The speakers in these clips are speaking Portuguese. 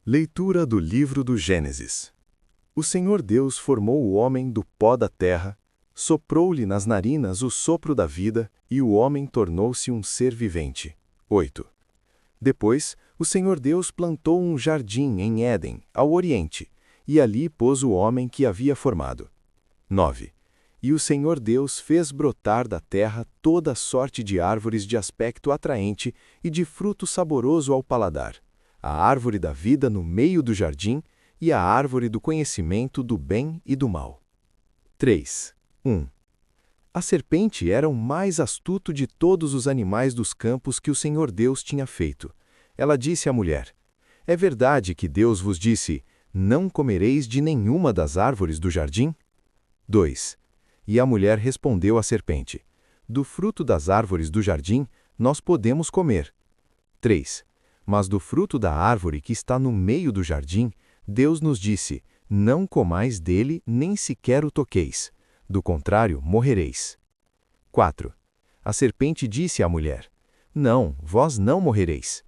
Leitura do livro do Gênesis. O Senhor Deus formou o homem do pó da terra, soprou-lhe nas narinas o sopro da vida, e o homem tornou-se um ser vivente. 8. Depois, o Senhor Deus plantou um jardim em Éden, ao oriente, e ali pôs o homem que havia formado. 9. E o Senhor Deus fez brotar da terra toda sorte de árvores de aspecto atraente e de fruto saboroso ao paladar, a árvore da vida no meio do jardim e a árvore do conhecimento do bem e do mal. 3. 1. A serpente era o mais astuto de todos os animais dos campos que o Senhor Deus tinha feito. Ela disse à mulher: É verdade que Deus vos disse, não comereis de nenhuma das árvores do jardim? 2. E a mulher respondeu à serpente: Do fruto das árvores do jardim nós podemos comer. 3. Mas do fruto da árvore que está no meio do jardim, Deus nos disse, não comais dele nem sequer o toqueis, do contrário morrereis. 4. A serpente disse à mulher: Não, vós não morrereis.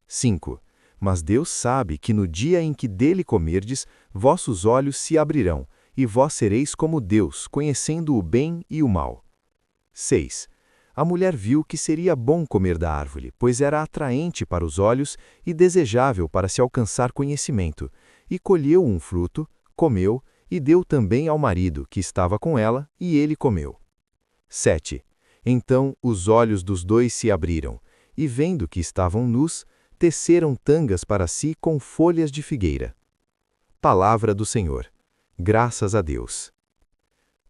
5. Mas Deus sabe que no dia em que dele comerdes, vossos olhos se abrirão, e vós sereis como Deus, conhecendo o bem e o mal. 6. A mulher viu que seria bom comer da árvore, pois era atraente para os olhos e desejável para se alcançar conhecimento, e colheu um fruto, comeu, e deu também ao marido, que estava com ela, e ele comeu. 7. Então os olhos dos dois se abriram, e vendo que estavam nus, teceram tangas para si com folhas de figueira. Palavra do Senhor. Graças a Deus.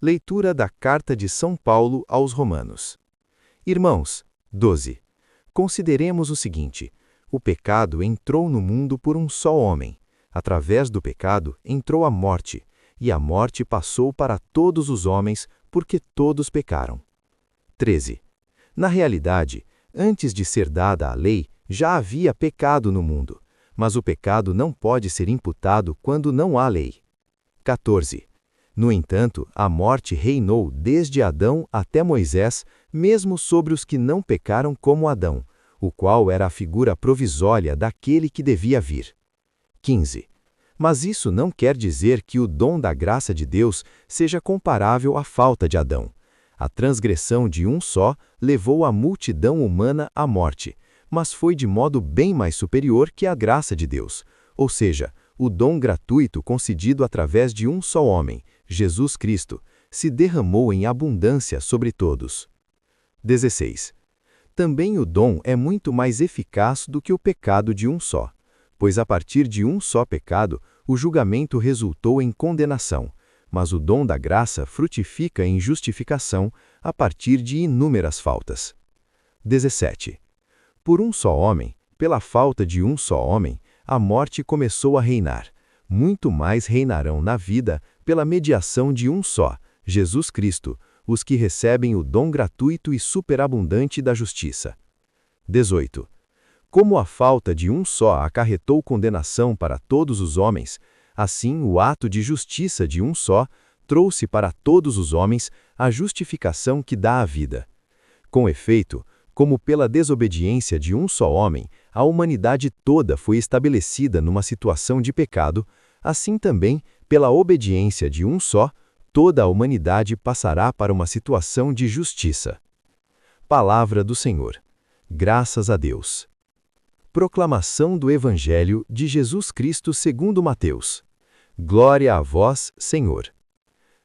Leitura da Carta de São Paulo aos Romanos. Irmãos, 12. Consideremos o seguinte: o pecado entrou no mundo por um só homem. Através do pecado entrou a morte, e a morte passou para todos os homens, porque todos pecaram. 13. Na realidade, antes de ser dada a lei, já havia pecado no mundo, mas o pecado não pode ser imputado quando não há lei. 14. No entanto, a morte reinou desde Adão até Moisés, mesmo sobre os que não pecaram como Adão, o qual era a figura provisória daquele que devia vir. 15. Mas isso não quer dizer que o dom da graça de Deus seja comparável à falta de Adão. A transgressão de um só levou a multidão humana à morte, mas foi de modo bem mais superior que a graça de Deus, ou seja, o dom gratuito concedido através de um só homem, Jesus Cristo, se derramou em abundância sobre todos. 16. Também o dom é muito mais eficaz do que o pecado de um só, pois a partir de um só pecado, o julgamento resultou em condenação, mas o dom da graça frutifica em justificação a partir de inúmeras faltas. 17. Por um só homem, pela falta de um só homem, a morte começou a reinar. Muito mais reinarão na vida, pela mediação de um só, Jesus Cristo, os que recebem o dom gratuito e superabundante da justiça. 18. Como a falta de um só acarretou condenação para todos os homens, assim o ato de justiça de um só trouxe para todos os homens a justificação que dá a vida. Com efeito, como pela desobediência de um só homem, a humanidade toda foi estabelecida numa situação de pecado, assim também, pela obediência de um só, toda a humanidade passará para uma situação de justiça. Palavra do Senhor. Graças a Deus. Proclamação do Evangelho de Jesus Cristo segundo Mateus. Glória a vós, Senhor.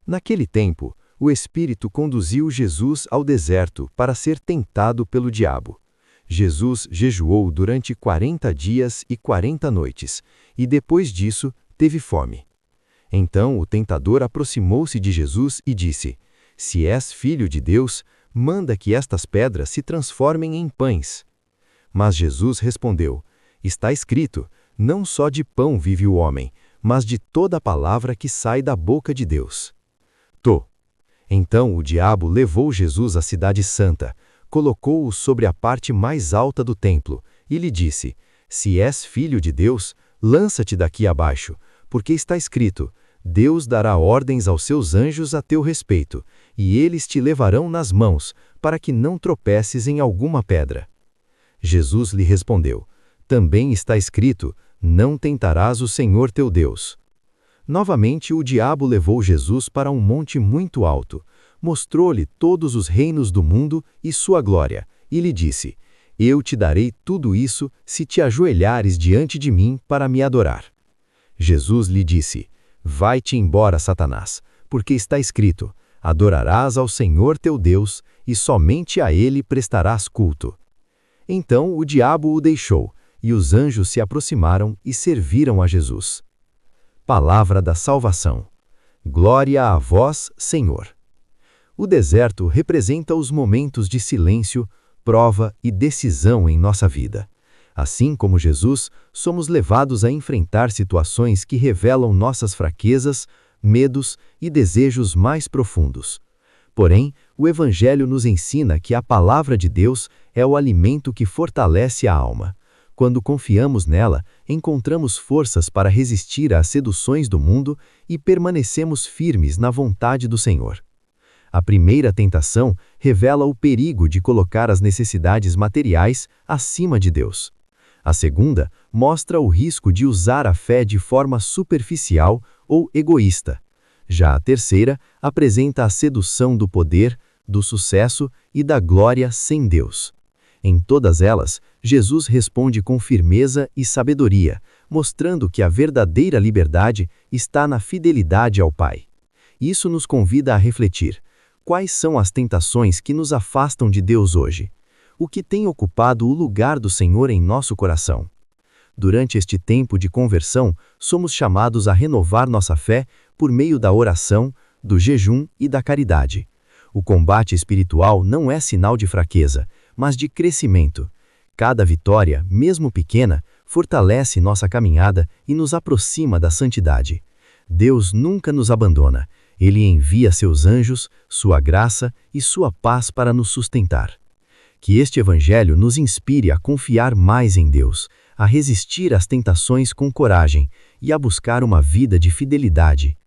Naquele tempo, o Espírito conduziu Jesus ao deserto para ser tentado pelo diabo. Jesus jejuou durante 40 dias e 40 noites, e depois disso teve fome. Então o tentador aproximou-se de Jesus e disse: Se és filho de Deus, manda que estas pedras se transformem em pães. Mas Jesus respondeu: Está escrito, não só de pão vive o homem, mas de toda palavra que sai da boca de Deus. Então o diabo levou Jesus à cidade santa, colocou-o sobre a parte mais alta do templo, e lhe disse: Se és filho de Deus, lança-te daqui abaixo, porque está escrito: Deus dará ordens aos seus anjos a teu respeito, e eles te levarão nas mãos, para que não tropeces em alguma pedra. Jesus lhe respondeu: Também está escrito: não tentarás o Senhor teu Deus. Novamente o diabo levou Jesus para um monte muito alto, mostrou-lhe todos os reinos do mundo e sua glória, e lhe disse: Eu te darei tudo isso se te ajoelhares diante de mim para me adorar. Jesus lhe disse: Vai-te embora, Satanás, porque está escrito: Adorarás ao Senhor teu Deus, e somente a ele prestarás culto. Então o diabo o deixou, e os anjos se aproximaram e serviram a Jesus. Palavra da salvação. Glória a vós, Senhor. O deserto representa os momentos de silêncio, prova e decisão em nossa vida. Assim como Jesus, somos levados a enfrentar situações que revelam nossas fraquezas, medos e desejos mais profundos. Porém, o Evangelho nos ensina que a palavra de Deus é o alimento que fortalece a alma. Quando confiamos nela, encontramos forças para resistir às seduções do mundo e permanecemos firmes na vontade do Senhor. A primeira tentação revela o perigo de colocar as necessidades materiais acima de Deus. A segunda mostra o risco de usar a fé de forma superficial ou egoísta. Já a terceira apresenta a sedução do poder, do sucesso e da glória sem Deus. Em todas elas, Jesus responde com firmeza e sabedoria, mostrando que a verdadeira liberdade está na fidelidade ao Pai. Isso nos convida a refletir: quais são as tentações que nos afastam de Deus hoje? O que tem ocupado o lugar do Senhor em nosso coração? Durante este tempo de conversão, somos chamados a renovar nossa fé por meio da oração, do jejum e da caridade. O combate espiritual não é sinal de fraqueza, mas de crescimento. Cada vitória, mesmo pequena, fortalece nossa caminhada e nos aproxima da santidade. Deus nunca nos abandona. Ele envia seus anjos, sua graça e sua paz para nos sustentar. Que este Evangelho nos inspire a confiar mais em Deus, a resistir às tentações com coragem e a buscar uma vida de fidelidade.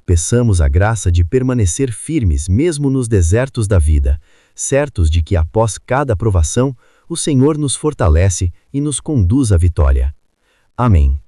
Peçamos a graça de permanecer firmes mesmo nos desertos da vida, certos de que após cada provação, o Senhor nos fortalece e nos conduz à vitória. Amém.